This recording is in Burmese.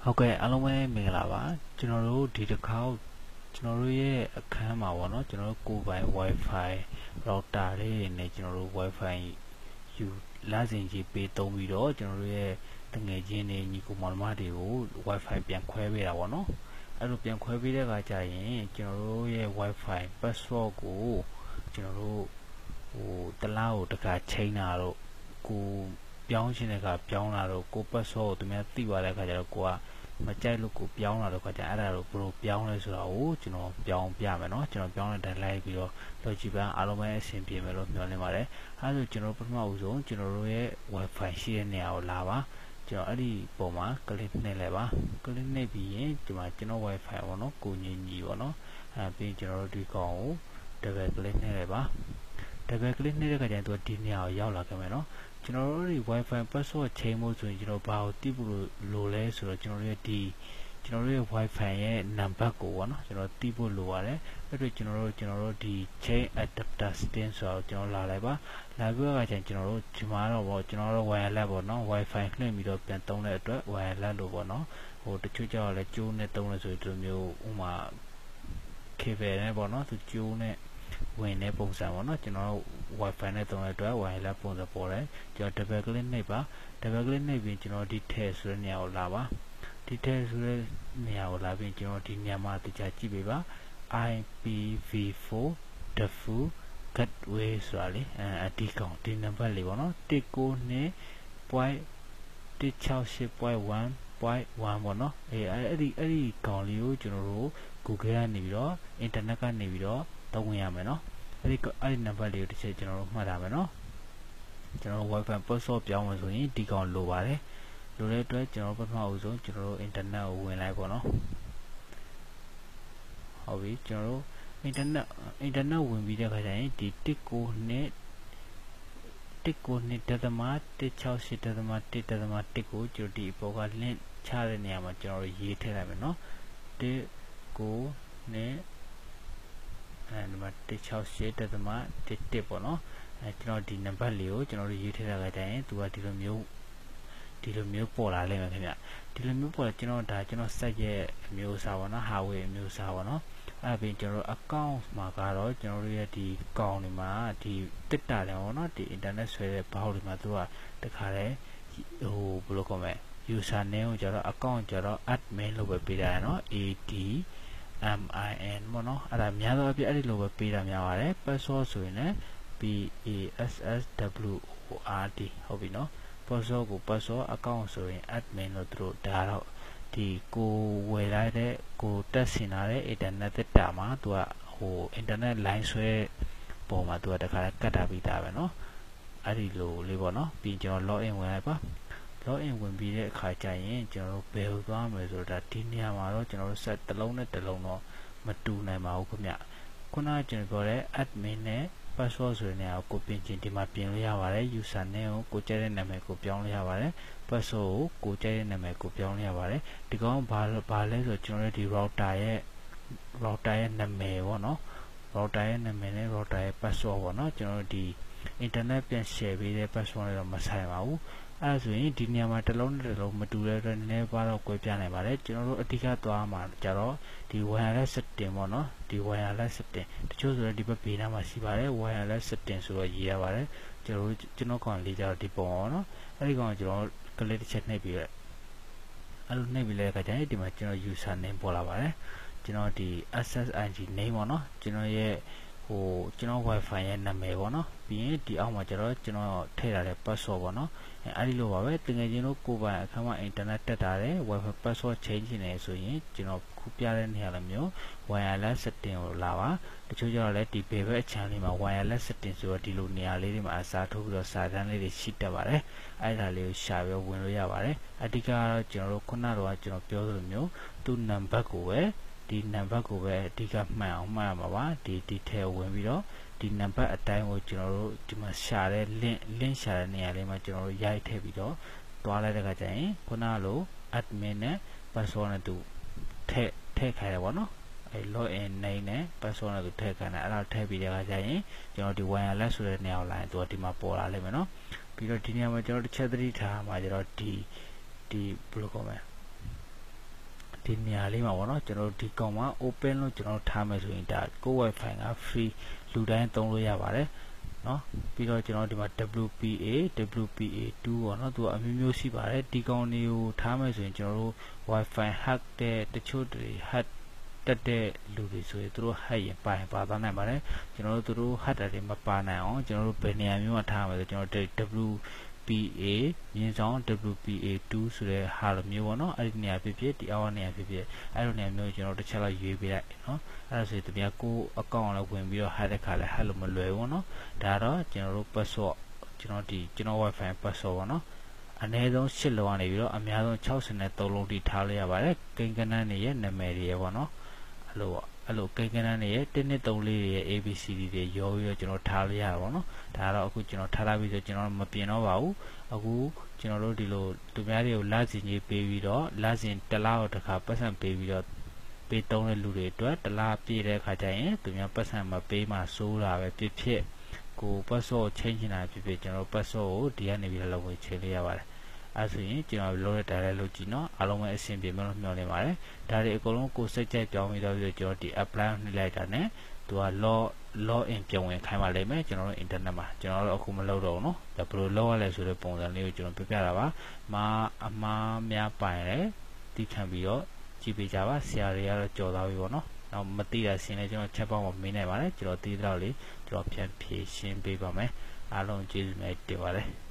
ဟုတ်ကဲ့အားလုံးပဲမင်္ဂလာပါကျွန်တော်တို့ဒီတစ်ခါကျွန်တော်တို့ရဲ့အခန်းမှာပေါ့နော်ကျွန်တော်တို့ကိုယ်ပိုင် Wi-Fi router လေးနဲ့ကျွန်တော်တို့ Wi-Fi ယူလာစဉ်ကြီးပေးသုံးပြီးတော့ကျွန်တော်တို့ရဲ့တငယ်ချင်းတွေညီကိုမောင်နှမတွေကို Wi-Fi ပြန်ခွဲပေးတာပေါ့နော်အဲ့လိုပြန်ခွဲပေးတဲ့အခါကျရင်ကျွန်တော်တို့ရဲ့ Wi-Fi password ကိုကျွန်တော်တို့တလားကိုတခါချိန်တာတော့ကိုပြောင်းရှင်တဲ့ကပြောင်းလာတော့ကို password ကိုသူများသိသွားတဲ့အခါကျတော့ကိုကမကြိုက်လို့ကိုပြောင်းလာတော့ခါကျအဲ့ဒါတော့ဘယ်လိုပြောင်းလဲဆိုတာကိုကျွန်တော်ပြောင်းပြမယ်เนาะကျွန်တော်ပြောင်းတဲ့လိုက်ပြီးတော့ logic ပန်းအားလုံးပဲအဆင်ပြေမယ်လို့မျှော်လင့်ပါတယ်အဲဒါဆိုကျွန်တော်ပထမဦးဆုံးကျွန်တော်တို့ရဲ့ Wi-Fi ရှိတဲ့နေရာကိုလာပါကျွန်တော်အဲ့ဒီပုံမှာ click နှိပ်လိုက်ပါ click နှိပ်ပြီးရင်ဒီမှာကျွန်တော် Wi-Fi ပေါ့နော်ကိုညီညီပေါ့နော်အဲပြီးကျွန်တော်တို့ဒီကောင်ကို double click နှိပ်လိုက်ပါ double click နှိပ်တဲ့အခါကျရင်သူကဒီနေရာကိုရောက်လာခဲ့မယ်เนาะကျွန်တော်တို့ဒီ Wi-Fi password ချိန်ဖို့ဆိုရင်ကျွန်တော်ဘာကိုတိဖို့လိုလဲဆိုတော့ကျွန်တော်တို့ရဲ့ Wi-Fi ရဲ့ number ကိုပေါ့နော်ကျွန်တော်တိဖို့လိုရတယ်အဲ့ဒါကျွန်တော်တို့ဒီ chain adapter string ဆိုတော့ကျွန်တော်လာလိုက်ပါလာပြီးတော့ကျွန်တော်တို့ဒီမှာတော့ပေါ့ကျွန်တော်တို့ wireless ပေါ့နော် Wi-Fi လွှင့်ပြီးတော့ပြန်သုံးတဲ့အတွက် wireless လို့ပေါ့နော်တချို့ကြောက်လဲကျိုးနဲ့သုံးလဲဆိုဒီလိုမျိုးဥမာ cable နဲ့ပေါ့နော်သူကျိုးနဲ့ဝင်တဲ့ပုံစံပေါ့နော်ကျွန်တော် Wi-Fi နဲ့သုံးတဲ့အတွက် wireless ပုံစံပေါ်တယ်ကျွန်တော် double click နှိပ်ပါ double click နှိပ်ပြီးကျွန်တော်ဒီထည့်ဆိုတဲ့နေရာကိုလာပါဒီထည့်ဆိုတဲ့နေရာကိုလာပြီးကျွန်တော်ဒီနေရာမှာတခြားကြည့်ပေးပါ IPv4 default gateway ဆိုတာလေအဒီကောင်ဒီနံပါတ်လေးပေါ့နော် 192.168.1.1 ပေါ့နော်အဲ့ဒီကောင်လေးကိုကျွန်တော်တို့ Google ကနေပြီးတော့ internet ကနေပြီးတော့သုံးဝင်ရမယ်နော်အဲ့ဒီနံပါတ်လေးကိုတစ်ချက်ကျွန်တော်တို့မှတ်ထားမယ်နော်ကျွန်တော်တို့ Wi-Fi password ပြောင်းမယ်ဆိုရင်ဒီကောင်လိုပါတယ်လိုတဲ့အတွက်ကျွန်တော်ပထမဦးဆုံးကျွန်တော်တို့ internet ကိုဝင်လိုက်ပေါ့နော်ဟုတ်ပြီကျွန်တော်တို့ internet ဝင်ပြီးတဲ့အခါကျရင်ဒီ192.168.1.1 ကိုကျွန်တော်ဒီအပေါ်က link ချတဲ့နေရာမှာကျွန်တော်တို့ရေးထည့်လိုက်မယ်နော်192အဲဒီမှာ 168.1.1 ပေါ့နော်ကျွန်တော်ဒီနံပါတ်လေးကိုကျွန်တော်တို့ရေးထည့်ထားကြရင်သူကဒီလိုမျိုးပေါ်လာလိမ့်မယ်ခင်ဗျဒီလိုမျိုးပေါ်ကျွန်တော် set ရဲ့အမျိုးအစားပေါ့နော် hardware အမျိုးအစားပေါ့နော်အဲ့ပြီးကျွန်တော် account မှာကတော့ကျွန်တော်တို့ရဲ့ဒီကောင်တွေမှာဒီတစ်တာတယ်ပေါ့နော်ဒီ internet ဆွဲတဲ့ဘောက်တွေမှာသူကတခါလဲဘယ်လိုခေါ်မလဲ user name ကိုကျတော့ account ကျတော့ admin လို့ပဲပေးတာရနော် admin ပေါ့နော်အဲ့ဒါများသောအားဖြင့်အဲ့ဒီလိုပဲပေးတာများပါတယ် password ဆိုရင်လည်း password ဟုတ်ပြီနော်password ကို password account ဆိုရင် admin လို့သူတို့ဒါတော့ဒီကိုဝယ်လိုက်တဲ့ကိုတက်ဆင်လာတဲ့ internet တက်တာမှာသူကinternet line ဆွဲပုံမှာသူကတခါကတ်တာပြီးသားပဲเนาะအဲ့ဒီလိုလေးပေါ့เนาะပြီးကျွန်တော် log in ဝင်လိုက်ပါ log in ဝင်ပြီးတဲ့အခါကျရင်ကျွန်တော်တို့ဘယ်ကိုသွားမလဲဆိုတော့ဒီနေရာမှာတော့ကျွန်တော်တို့ set တစ်လုံးနဲ့တစ်လုံးတော့မတူနိုင်ပါဘူးခင်ဗျခုနကကျွန်တော်ပြောတဲ့ admin နဲ့ password ဆိုတဲ့နေရာကိုပြင်ချင်ဒီမှာပြင်လို့ရပါတယ် user name ကိုကြိုက်တဲ့နာမည်ကိုပြောင်းလို့ရပါတယ် password ကိုကြိုက်တဲ့နာမည်ကိုပြောင်းလို့ရပါတယ်ဒီကောင်ဘာလဲဆိုတော့ကျွန်တော်တို့ဒီ router ရဲ့နာမည်ပေါ့နော် router ရဲ့နာမည်နဲ့ router ရဲ့ password ပေါ့နော်ကျွန်တော်တို့ဒီ internet ပြန် share ပေးတဲ့ password နဲ့တော့မဆိုင်ပါဘူးအဲဒါဆိုရင်ဒီနေရာမှာတစ်လုံးနဲ့တစ်လုံးမတူတဲ့အတွက်နည်းနည်းပါတော့ကွဲပြားနိုင်ပါတယ်ကျွန်တော်တို့အဓိကသွားမှာကြတော့ဒီ wireless setting ပေါ့နော်ဒီ wireless setting တချို့ဆိုတော့ဒီဘက်ဘေးနားမှာရှိပါတယ် wireless setting ဆိုတော့ရေးရပါတယ်ကျွန်တော်ကောင်လေးကြတော့ဒီပုံပေါ့နော်အဲဒီကောင်ကျွန်တော်ကလစ်တစ်ချက်နှိပ်ပြီးတော့အဲ့လိုနှိပ်ပြီးလဲခါကျရင်ဒီမှာကျွန်တော် user name ပေါ်လာပါတယ်ကျွန်တော်ဒီ SSID name ပေါ့နော်ကျွန်တော်ရဲ့ကျွန်တော် Wi-Fi ရဲ့နာမည်ပေါ့နော်ပြီးရင်ဒီအောက်မှာကျွန်တော်ထည့်ထားတဲ့ password ပေါ့နော်အဲ့ဒီလိုပါပဲတကယ်ချင်းတို့ကိုယ်ပိုင်အခန်းမှာ internet တက်တာတယ် Wi-Fi password change နေဆိုရင်ကျွန်တော်ခုပြတဲ့နေရာလိုမျိုး wireless setting ကိုလာပါတချို့ကျတော့လည်းဒီဘေဘက်အချမ်းလေးမှာ wireless setting ဆိုတော့ဒီလိုနေရာလေးတွေမှာအစားထိုးပြီးတော့စာတန်းလေးတွေရှိတတ်ပါတယ်အဲ့ဒါလေးကိုရှာပြီးဝင်လို့ရပါတယ်အဓိကတော့ကျွန်တော်တို့ခုနကတော့ကျွန်တော်ပြောသလိုမျိုးသူ့ number ကိုပဲဒီနံပါတ်ကိုပဲအဓိကမှတ်အောင်မှတ်ရမှာပါဒီထဲဝင်ပြီးတော့ဒီနံပါတ်အတိုင်းကိုကျွန်တော်တို့ဒီမှာရှာတဲ့ link ရှာတဲ့နေရာလေးမှာကျွန်တော်တို့ရိုက်ထည့်ပြီးတော့တွားလိုက်တဲ့အခါကျရင်ခုနလို admin နဲ့ password နဲ့သူထည့်ခိုင်းတယ်ပေါ့နော်အဲ login name နဲ့ password နဲ့သူထည့်ခိုင်းတယ်အဲ့ဒါထည့်ပြီးတဲ့အခါကျရင်ကျွန်တော်ဒီ wireless ဆိုတဲ့နေရာကိုလာရင်သူကဒီမှာပေါ်လာလိမ့်မယ်နော်ပြီးတော့ဒီနေရာမှာကျွန်တော်တစ်ချက်သတိထားမှာကျတော့ဒီဘယ်လိုခေါ်မလဲ ဒီနေရာလေးမှာပေါ့နော်ကျွန်တော်တို့ဒီကောင်မှာ open လို့ကျွန်တော်တို့ထားမယ်ဆိုရင်ဒါကို Wi-Fi က free လူတိုင်းသုံးလို့ရပါတယ်နော်ပြီးတော့ကျွန်တော်ဒီမှာ WPA WPA2 ပေါ့နော်သူကအမျိုးမျိုးရှိပါတယ်ဒီကောင်တွေကိုထားမယ်ဆိုရင်ကျွန်တော်တို့ Wi-Fi hack တဲ့တချို့တွေ hack တက်တဲ့လူတွေဆိုရင်သူတို့ hack ရင်ပါသွားနိုင်ပါတယ်ကျွန်တော်တို့သူတို့ hack တယ်မပါနိုင်အောင်ကျွန်တော်တို့ဘယ်နေရာမျိုးမှာထားမှာလဲကျွန်တော်တို့ WPA မြင်းဆောင် WPA2 ဆိုတဲ့ဟာလိုမျိုးပေါ့နော်အဲ့ဒီနေရာဖြစ်ဖြစ်ဒီအောက်နေရာဖြစ်ဖြစ်အဲ့လိုနေရာမျိုးကျွန်တော်တစ်ချက်လောက်ရွေးပေးလိုက်နော်အဲ့ဒါဆိုတပြားကိုအကောင့်လောက်ဝင်ပြီးတော့ hack တဲ့ခါလဲ hack လို့မလွယ်ဘူးနော်ဒါတော့ကျွန်တော်တို့ password ကျွန်တော် Wi-Fi password ပေါ့နော်အနည်းဆုံး8လုံးကနေပြီးတော့အများဆုံး63လုံးထိထားလိုက်ရပါတယ်ကိန်းကဏ္ဍတွေရဲ့နာမည်တွေရဲ့ပေါ့နော်အဲ့လိုကိန်းကဏ္ဍတွေရဲ့1 2 3လေးတွေရဲ့ ABCD တွေရောပြီးတော့ကျွန်တော်ထားလိုက်ရပါပေါ့နော်ဒါတော့အခုကျွန်တော်ထားလိုက်ပြီးဆိုကျွန်တော်မပြင်တော့ပါဘူးအခုကျွန်တော်တို့ဒီလိုသူများတွေကိုလစဉ်ကြီးပေးပြီးတော့လစဉ်တစ်လတော့တစ်ခါပတ်စံပေးပြီးတော့ပေးသုံးတဲ့လူတွေအတွက်တစ်လပြည့်တဲ့အခါကျရင်သူများပတ်စံမပေးမှစိုးတာပဲဖြစ်ကိုပတ်စော့ချင်းချင်တာဖြစ်ကျွန်တော်ပတ်စော့ကိုဒီကနေပြီးတော့လောက်ဝင်ချင်းလေးရပါတယ်အဲ့ဆိုရင်ကျွန်တော်လုပ်တဲ့ direct လုပ်ကြည့်နော်အားလုံးပဲအဆင်ပြေမယ်လို့မျှော်လင့်ပါတယ်ဒါတွေအကုန်လုံးကိုစိတ်ကြိုက်ပြောင်းပြီးတော့ကျွန်တော်ဒီ apply နှိပ်လိုက်တာနဲ့သူက log in ပြန်ဝင်ခိုင်းပါလိမ့်မယ်ကျွန်တော်တို့ internet မှာကျွန်တော်တို့အခုမလုပ်တော့ဘူးနော်ဒါဘယ်လိုလုပ်ရလဲဆိုတဲ့ပုံစံလေးကိုကျွန်တော်ပြပြတာပါအမှားများပိုင်တယ်တီးခံပြီးတော့ကြည့်ပေးကြပါဆရာတွေကတော့ကြော်သွားပြီပေါ့နော်နောက်မသိတာရှင်းလဲကျွန်တော် chat box မှာမေးနိုင်ပါတယ်ကျွန်တော်သိတဲ့တော့လေကျွန်တော်ပြန်ဖြေရှင်းပေးပါမယ်အားလုံးကျေးဇူးများတင်ပါတယ်